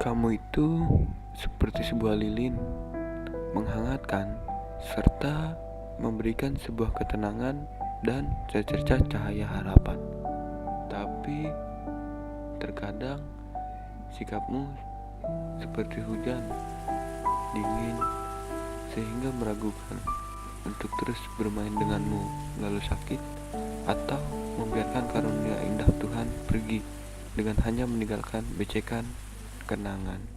Kamu itu seperti sebuah lilin, menghangatkan serta memberikan sebuah ketenangan dan secercah cahaya harapan. Tapi terkadang sikapmu seperti hujan, dingin, sehingga meragukan untuk terus bermain denganmu lalu sakit, atau membiarkan karunia indah Tuhan pergi dengan hanya meninggalkan becekan kenangan.